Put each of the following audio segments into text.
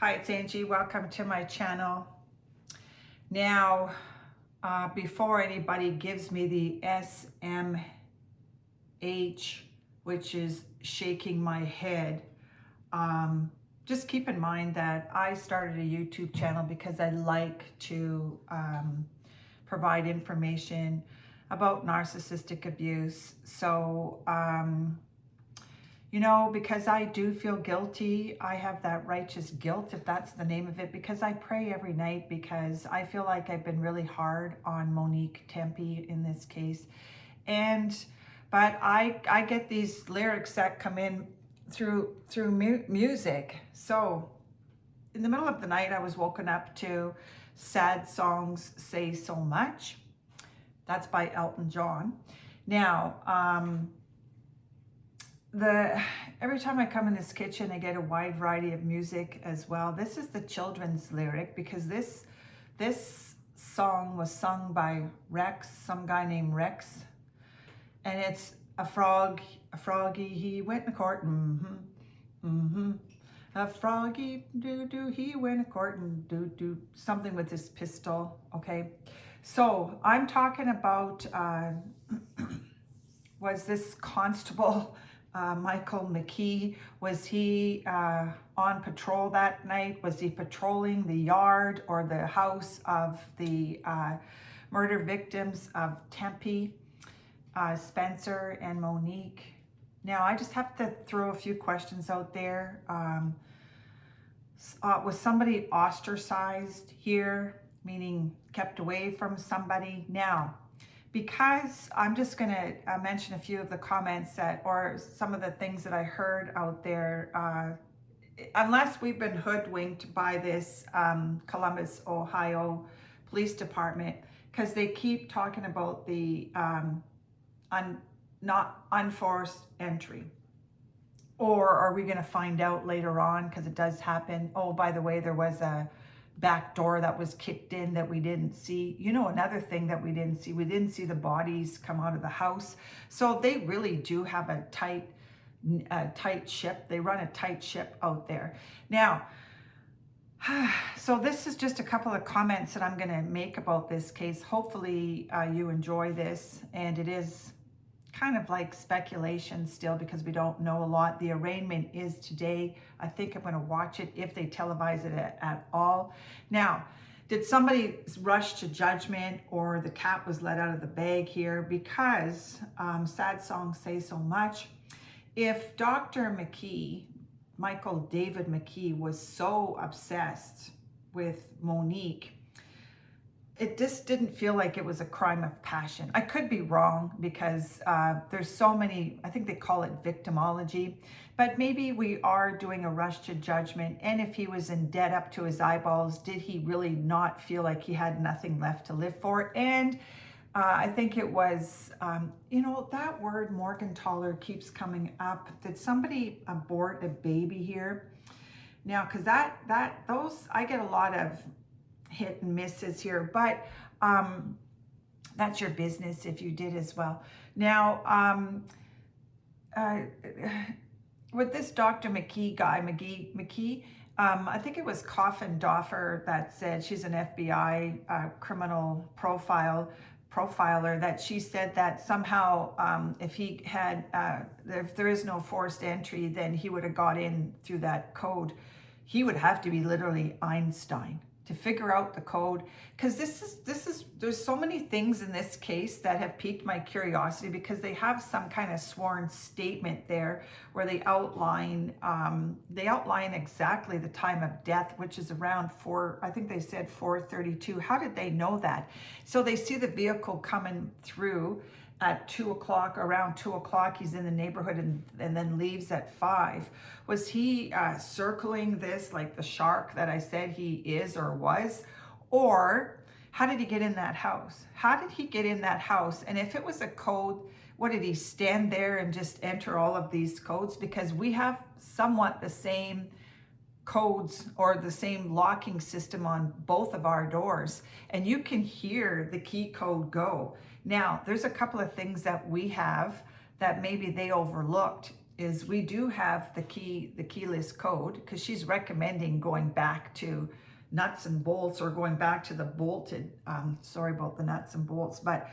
Hi, it's Angie. Welcome to my channel. Now, before anybody gives me the SMH, which is shaking my head, just keep in mind that I started a YouTube channel because I like to provide information about narcissistic abuse. So, you know, because I do feel guilty, I have that righteous guilt, if that's the name of it, because I pray every night because I feel like I've been really hard on Monique Tempe in this case. But I get these lyrics that come in through music. So in the middle of the night, I was woken up to Sad Songs Say So Much. That's by Elton John. Now, every time I come in this kitchen, I get a wide variety of music as well. This is the children's lyric because this song was sung by Rex, some guy named Rex, and it's a froggy, he went in court, a froggy, he went in court and something with his pistol. Okay, so I'm talking about was this constable Michael McKee, was he on patrol that night? Was he patrolling the yard or the house of the murder victims of Tempe, Spencer and Monique? Now, I just have to throw a few questions out there. Was somebody ostracized here, meaning kept away from somebody? Now, because I'm just going to mention a few of the comments or some of the things that I heard out there, unless we've been hoodwinked by this Columbus, Ohio Police Department, because they keep talking about the not unforced entry. Or are we going to find out later on, because it does happen? Oh, by the way, there was a back door that was kicked in that we didn't see. You know, another thing that we didn't see the bodies come out of the house. So they really do have a tight ship. They run a tight ship out there. Now, so this is just a couple of comments that I'm going to make about this case. Hopefully you enjoy this, and it is kind of like speculation still because we don't know a lot. The arraignment is today. I think I'm going to watch it if they televise it at all. Now, did somebody rush to judgment or the cat was let out of the bag here? Because Sad Songs Say So Much. If Dr. McKee, Michael David McKee, was so obsessed with Monique, it just didn't feel like it was a crime of passion. I could be wrong because there's so many, I think they call it victimology, but maybe we are doing a rush to judgment. And if he was in debt up to his eyeballs, did he really not feel like he had nothing left to live for? And I think it was, you know, that word Morgentaler keeps coming up. Did somebody abort a baby here? Now, because those, I get a lot of hit and misses here, but that's your business if you did as well. Now, with this Dr. McKee guy, McKee, I think it was Coffin Doffer that said, she's an FBI criminal profiler, that she said that somehow if he had, if there is no forced entry, then he would have got in through that code. He would have to be literally Einstein to figure out the code, because there's so many things in this case that have piqued my curiosity, because they have some kind of sworn statement there where they outline exactly the time of death, which is around I think they said 4:32. How did they know that? So they see the vehicle coming through at 2 o'clock, around 2 o'clock, he's in the neighborhood and then leaves at 5. Was he circling this like the shark that I said he is or was? Or how did he get in that house? How did he get in that house? And if it was a code, what, did he stand there and just enter all of these codes? Because we have somewhat the same codes or the same locking system on both of our doors, and you can hear the key code go. Now, there's a couple of things that we have that maybe they overlooked. is we do have the keyless code, because she's recommending going back to nuts and bolts, or going back to the bolted, sorry about the nuts and bolts, but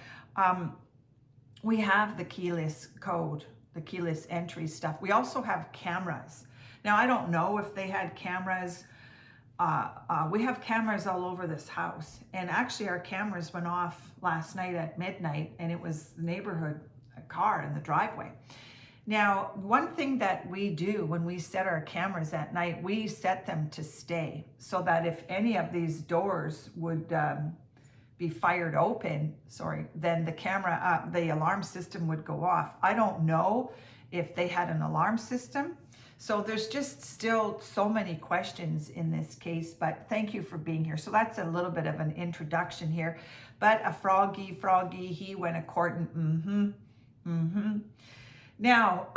we have the keyless code, the keyless entry stuff. We also have cameras. Now, I don't know if they had cameras. We have cameras all over this house, and actually our cameras went off last night at midnight, and it was the neighborhood car in the driveway. Now, one thing that we do when we set our cameras at night, we set them to stay, so that if any of these doors would be fired open, then the camera, the alarm system would go off. I don't know if they had an alarm system. So there's just still so many questions in this case, but thank you for being here. So that's a little bit of an introduction here. But a froggy, he went a-courting, Now,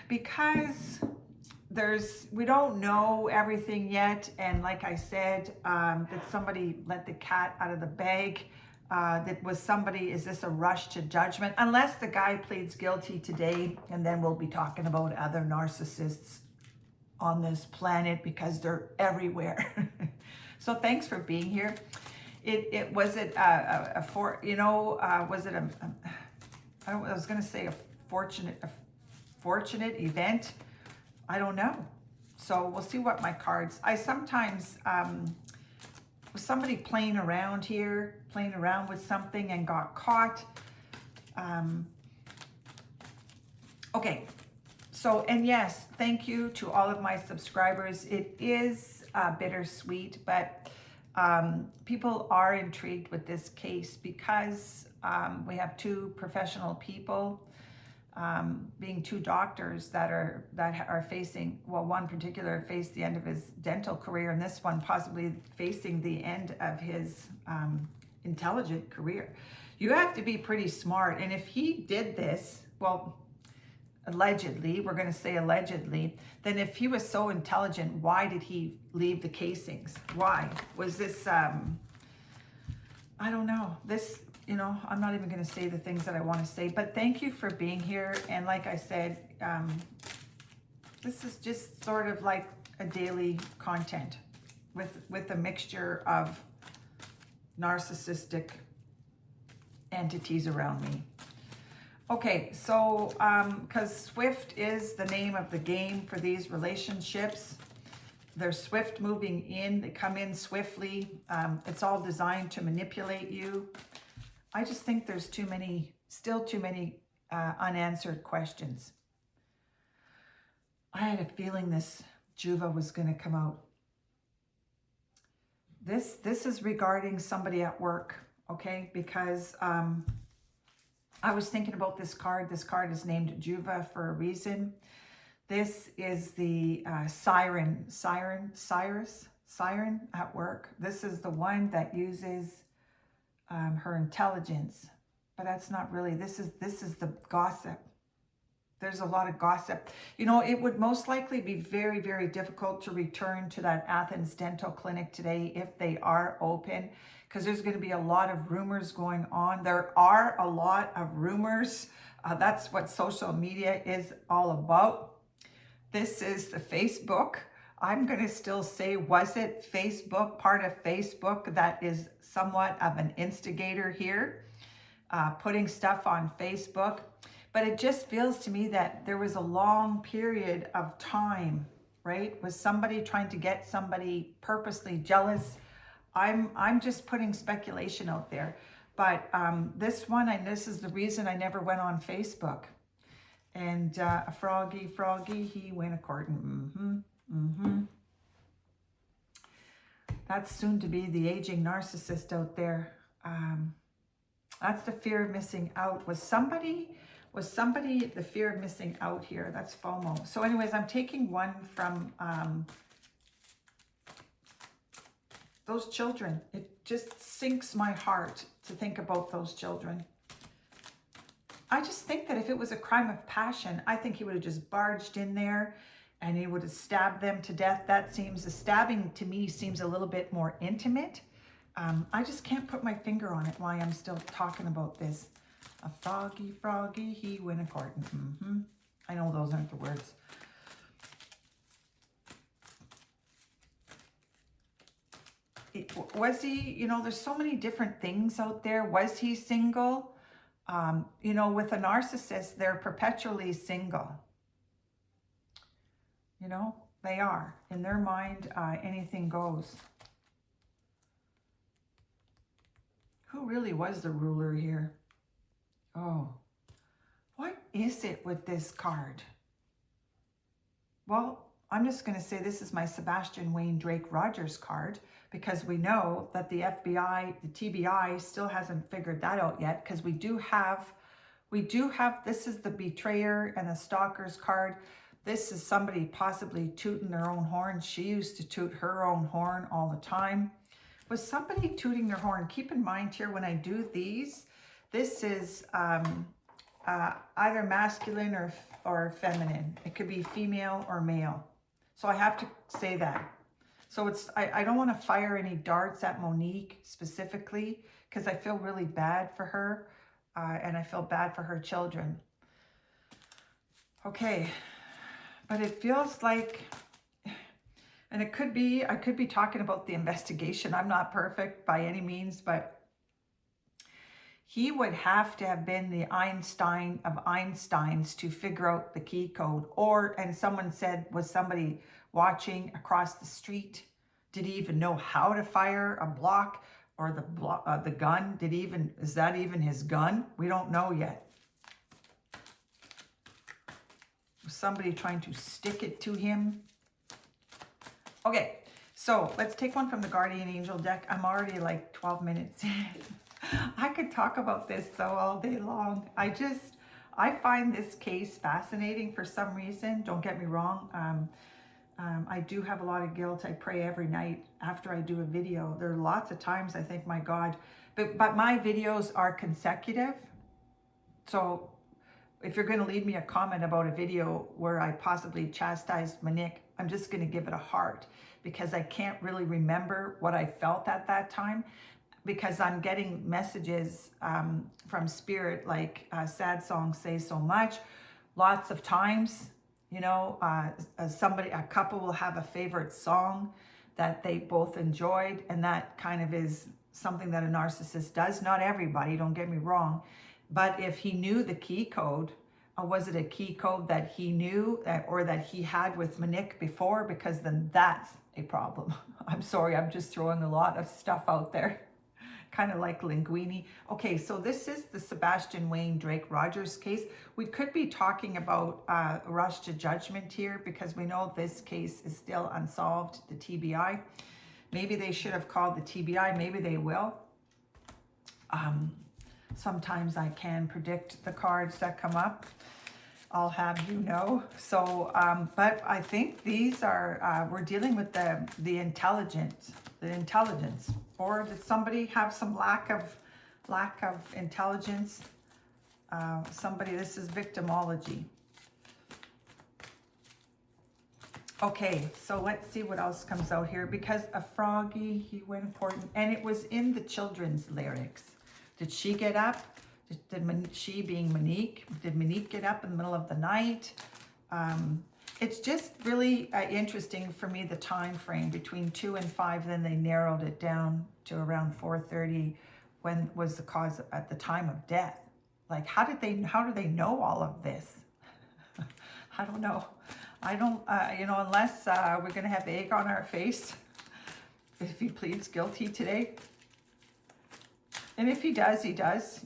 because we don't know everything yet, and like I said, that somebody let the cat out of the bag, is this a rush to judgment? Unless the guy pleads guilty today, and then we'll be talking about other narcissists on this planet, because they're everywhere. So thanks for being here. I was going to say a fortunate event. I don't know. So we'll see what my cards. I sometimes was somebody playing around with something and got caught. Okay. So, and yes, thank you to all of my subscribers. It is bittersweet, but people are intrigued with this case, because we have two professional people, being two doctors that are facing, well, one particular faced the end of his dental career, and this one possibly facing the end of his intelligent career. You have to be pretty smart, and if he did this, well, allegedly, we're going to say allegedly, then if he was so intelligent, why did he leave the casings? Why? Was this, I don't know, this, I'm not even going to say the things that I want to say, but thank you for being here. And like I said, this is just sort of like a daily content with a mixture of narcissistic entities around me. Okay, so because swift is the name of the game for these relationships. They're swift moving in, they come in swiftly. It's all designed to manipulate you. I just think there's still too many unanswered questions. I had a feeling this Juva was going to come out. This is regarding somebody at work, okay? Because I was thinking about this card. This card is named Juva for a reason. This is the siren at work. This is the one that uses her intelligence, but that's not really, this is the gossip. There's a lot of gossip. It would most likely be very, very difficult to return to that Athens Dental Clinic today if they are open, because there's going to be a lot of rumors going on. There are a lot of rumors. That's what social media is all about. This is the Facebook. I'm going to still say, was it Facebook, part of Facebook, that is somewhat of an instigator here, putting stuff on Facebook. But it just feels to me that there was a long period of time, right? Was somebody trying to get somebody purposely jealous? I'm just putting speculation out there. But this one, and this is the reason I never went on Facebook. And a froggy, he went a-courting. That's soon to be the aging narcissist out there. That's the fear of missing out. Was somebody the fear of missing out here? That's FOMO. So anyways, I'm taking one from those children. It just sinks my heart to think about those children. I just think that if it was a crime of passion, I think he would have just barged in there and he would have stabbed them to death. The stabbing to me seems a little bit more intimate. I just can't put my finger on it why I'm still talking about this. A froggy, he went a-courting. I know those aren't the words. Was he, you know, there's so many different things out there. Was he single? You know, with a narcissist, they're perpetually single. You know, they are. In their mind, anything goes. Who really was the ruler here? Oh, what is it with this card? Well, I'm just going to say this is my Sebastian Wayne Drake Rogers card, because we know that the FBI, the TBI, still hasn't figured that out yet, because we do have, this is the betrayer and the stalker's card. This is somebody possibly tooting their own horn. She used to toot her own horn all the time. Was somebody tooting their horn? Keep in mind here, when I do these, this is either masculine or feminine. It could be female or male. So I have to say that. So it's, I don't want to fire any darts at Monique specifically, because I feel really bad for her, and I feel bad for her children. Okay, but it feels like, and it could be, I could be talking about the investigation. I'm not perfect by any means, but he would have to have been the Einstein of Einsteins to figure out the key code. Or, and someone said, was somebody watching across the street? Did he even know how to fire a block or the gun? Is that even his gun? We don't know yet. Was somebody trying to stick it to him? Okay, so let's take one from the Guardian Angel deck. I'm already like 12 minutes in. I could talk about this though all day long. I find this case fascinating for some reason. Don't get me wrong. I do have a lot of guilt. I pray every night after I do a video. There are lots of times I think, my God, but my videos are consecutive. So if you're going to leave me a comment about a video where I possibly chastised Monique, I'm just going to give it a heart, because I can't really remember what I felt at that time, because I'm getting messages from Spirit, like sad songs say so much. Lots of times, you know, a couple will have a favorite song that they both enjoyed, and that kind of is something that a narcissist does. Not everybody, don't get me wrong, but if he knew the key code, was it a key code that he knew or that he had with Monique before? Because then that's a problem. I'm sorry, I'm just throwing a lot of stuff out there. Kind of like Linguini. Okay, so this is the Sebastian Wayne Drake Rogers case. We could be talking about rush to judgment here, because we know this case is still unsolved, the TBI. Maybe they should have called the TBI. Maybe they will. Sometimes I can predict the cards that come up. I'll have you know. So, but I think these are, we're dealing with the intelligence. Or did somebody have some lack of intelligence? This is victimology. Okay, so let's see what else comes out here, because a froggy, he went important, and it was in the children's lyrics. Did she get up? She being Monique, did Monique get up in the middle of the night? It's just really interesting for me, the time frame between 2 and 5. Then they narrowed it down to around 4:30, when was the cause at the time of death. Like, how do they know all of this? I don't know. I don't, you know, unless we're going to have egg on our face if he pleads guilty today. And if he does,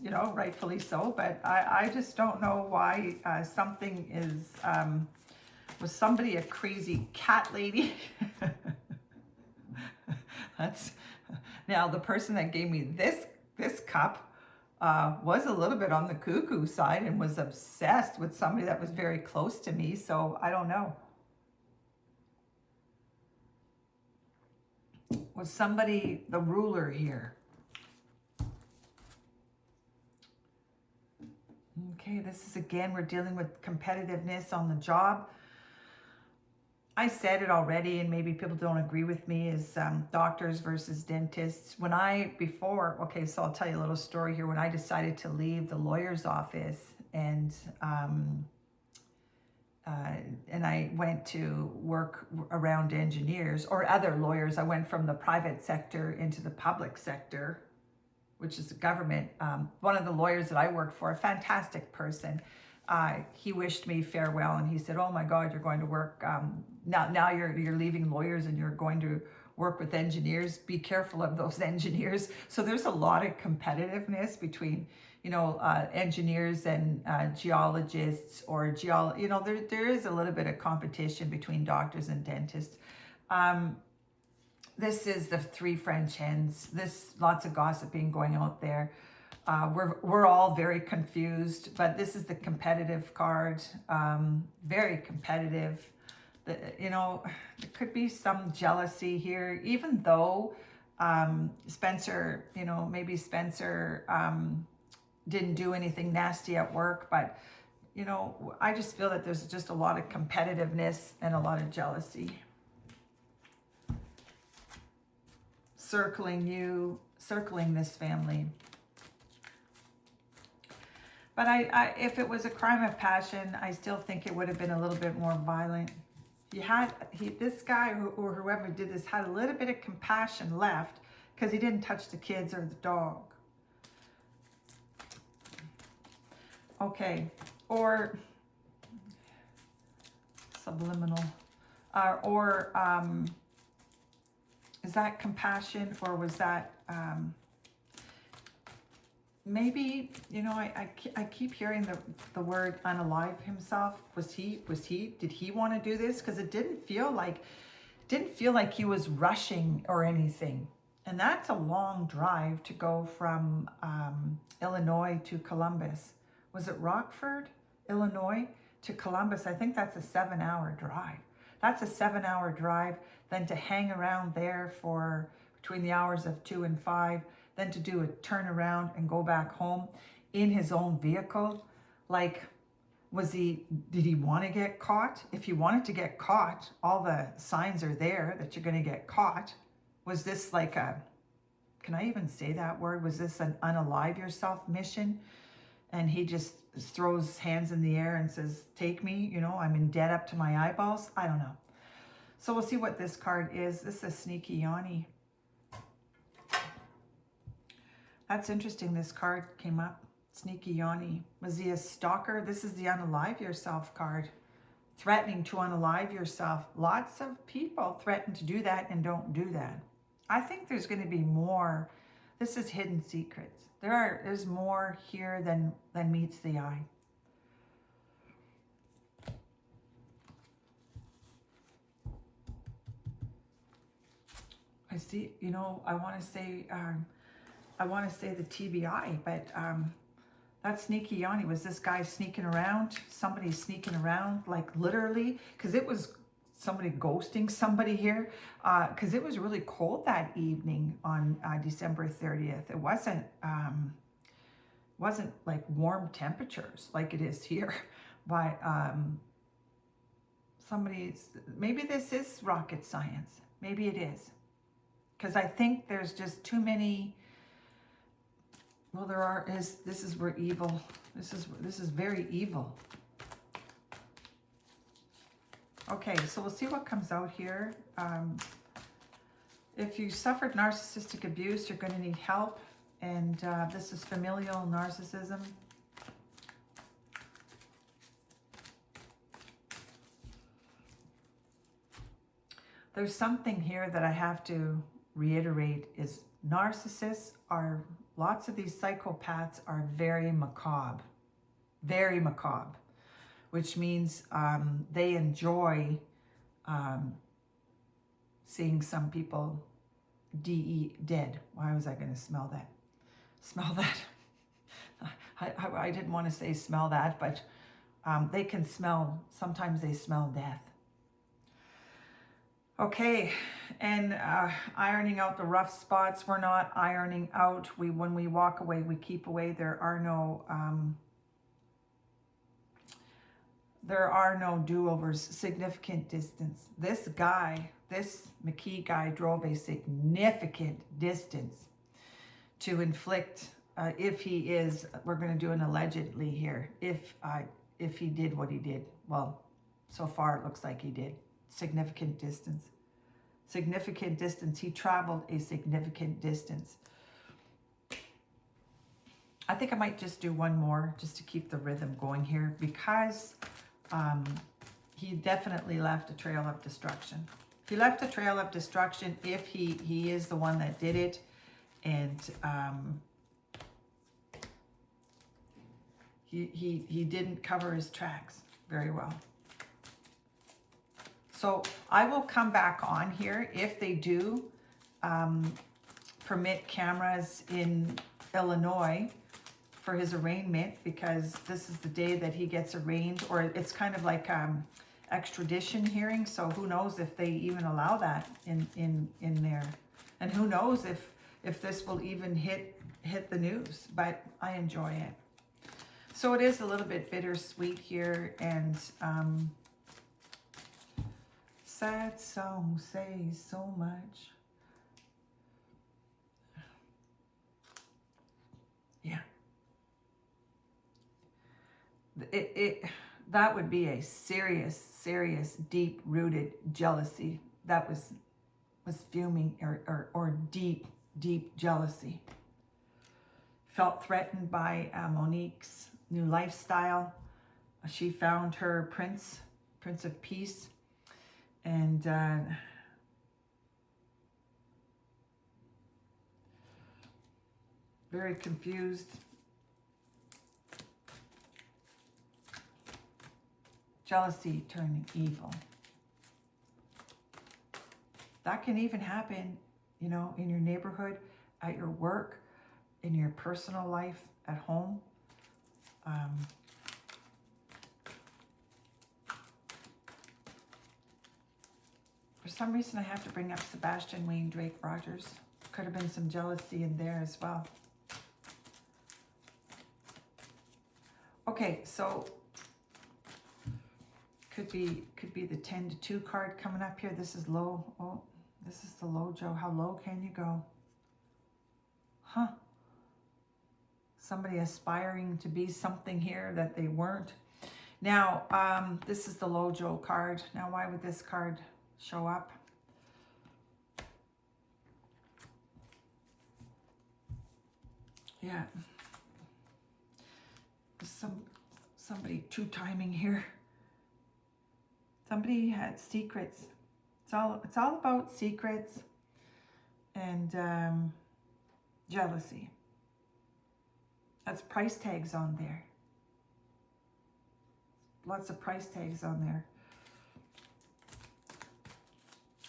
you know, rightfully so. But I just don't know why something is, was somebody a crazy cat lady? Now the person that gave me this cup was a little bit on the cuckoo side and was obsessed with somebody that was very close to me. So I don't know. Was somebody the ruler here? Okay, this is, again, we're dealing with competitiveness on the job. I said it already, and maybe people don't agree with me, is doctors versus dentists. Okay, so I'll tell you a little story here. When I decided to leave the lawyer's office, and and I went to work around engineers or other lawyers. I went from the private sector into the public sector, which is the government. One of the lawyers that I worked for, a fantastic person, he wished me farewell, and he said, "Oh my God, you're going to work now. You're leaving lawyers and you're going to work with engineers. Be careful of those engineers." So there's a lot of competitiveness between, engineers and geologists, or there is a little bit of competition between doctors and dentists. This is the three French hens. Lots of gossiping going out there. We're all very confused, but this is the competitive card. Very competitive. There could be some jealousy here, even though Spencer, maybe Spencer didn't do anything nasty at work, but I just feel that there's just a lot of competitiveness and a lot of jealousy. Circling this family. But if it was a crime of passion, I still think it would have been a little bit more violent. This guy or whoever did this had a little bit of compassion left because he didn't touch the kids or the dog. Okay, or subliminal, is that compassion, or was that maybe, I keep hearing the word unalive himself. Did he want to do this? Because it didn't feel like he was rushing or anything. And that's a long drive to go from Illinois to Columbus. Was it Rockford, Illinois to Columbus? I think that's a 7-hour drive. That's a 7-hour drive, then to hang around there for between the hours of 2 and 5, then to do a turnaround and go back home in his own vehicle. Like, did he want to get caught? If he wanted to get caught, all the signs are there that you're going to get caught. Was this like can I even say that word? Was this an unalive yourself mission? And he just throws hands in the air and says, "Take me, I'm in debt up to my eyeballs." I don't know. So we'll see what this card is. This is Sneaky Yanni. That's interesting. This card came up. Sneaky Yanni. Was he a stalker? This is the unalive yourself card. Threatening to unalive yourself. Lots of people threaten to do that and don't do that. I think there's going to be more. This is hidden secrets. There's more here than meets the eye. I see, I want to say the TBI, but that Sneaky Yanni, was this guy sneaking around? Somebody sneaking around, like literally, because it was somebody ghosting somebody here, because it was really cold that evening on December 30th. It wasn't like warm temperatures like it is here, but maybe this is rocket science. Maybe it is, because I think there's just too many. Well, this is where evil. This is very evil. Okay, so we'll see what comes out here. If you suffered narcissistic abuse, you're going to need help. And this is familial narcissism. There's something here that I have to reiterate is narcissists are, lots of these psychopaths are very macabre, which means they enjoy seeing some people dead. Why was I going to smell that? Smell that. I didn't want to say smell that, but they can smell, sometimes they smell death. Okay, and ironing out the rough spots. We're not ironing out. When we walk away, we keep away. There are no do-overs. Significant distance. This McKee guy drove a significant distance to inflict, if he is, we're going to do an allegedly here, if he did what he did. Well, So far, it looks like he did. Significant distance. Significant distance. He traveled a significant distance. I think I might just do one more just to keep the rhythm going here, because he definitely left a trail of destruction. He left a trail of destruction if he is the one that did it. And he didn't cover his tracks very well. So I will come back on here if they do permit cameras in Illinois for his arraignment, because this is the day that he gets arraigned, or it's kind of like extradition hearing. So who knows if they even allow that in there, and who knows if this will even hit the news. But I enjoy it. So it is a little bit bittersweet here, and sad song says so much. Yeah. That would be a serious, deep-rooted jealousy. That was fuming or deep jealousy. Felt threatened by Monique's new lifestyle. She found her Prince of Peace, and very confused. Jealousy turning evil. That can even happen, you know, in your neighborhood, at your work, in your personal life, at home. For some reason, I have to bring up Sebastian Wayne Drake Rogers. Could have been some jealousy in there as well. Okay, so could be the 10 to 2 card coming up here. This is low. Oh, this is the low, Joe. How low can you go? Huh. Somebody aspiring to be something here that they weren't. Now, this is the low, Joe card. Now, why would this card show up? Yeah. Somebody two-timing here. Somebody had secrets. It's all about secrets and jealousy. That's price tags on there. Lots of price tags on there.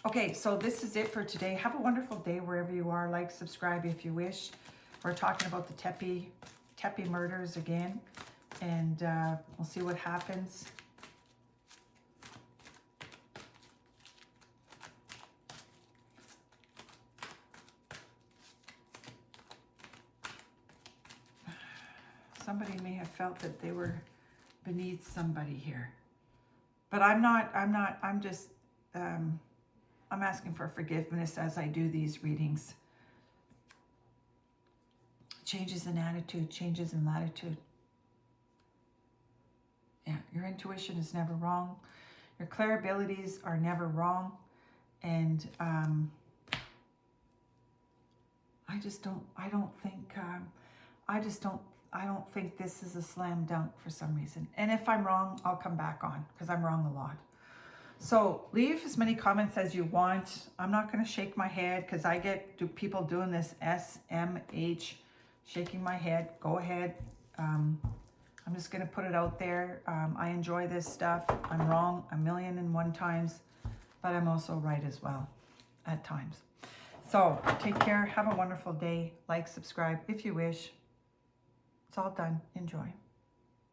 Okay, so this is it for today. Have a wonderful day wherever you are. Like, subscribe if you wish. We're talking about the Tepe murders again, and we'll see what happens. Somebody may have felt that they were beneath somebody here. But I'm not, I'm just, I'm asking for forgiveness as I do these readings. Changes in attitude, changes in latitude. Yeah, your intuition is never wrong. Your clair abilities are never wrong. And I don't think this is a slam dunk for some reason. And if I'm wrong, I'll come back on, because I'm wrong a lot. So leave as many comments as you want. I'm not going to shake my head, because I get people doing this SMH, shaking my head. Go ahead. I'm just going to put it out there. I enjoy this stuff. I'm wrong 1,000,001 times, but I'm also right as well at times. So take care. Have a wonderful day. Like, subscribe if you wish. It's all done. Enjoy.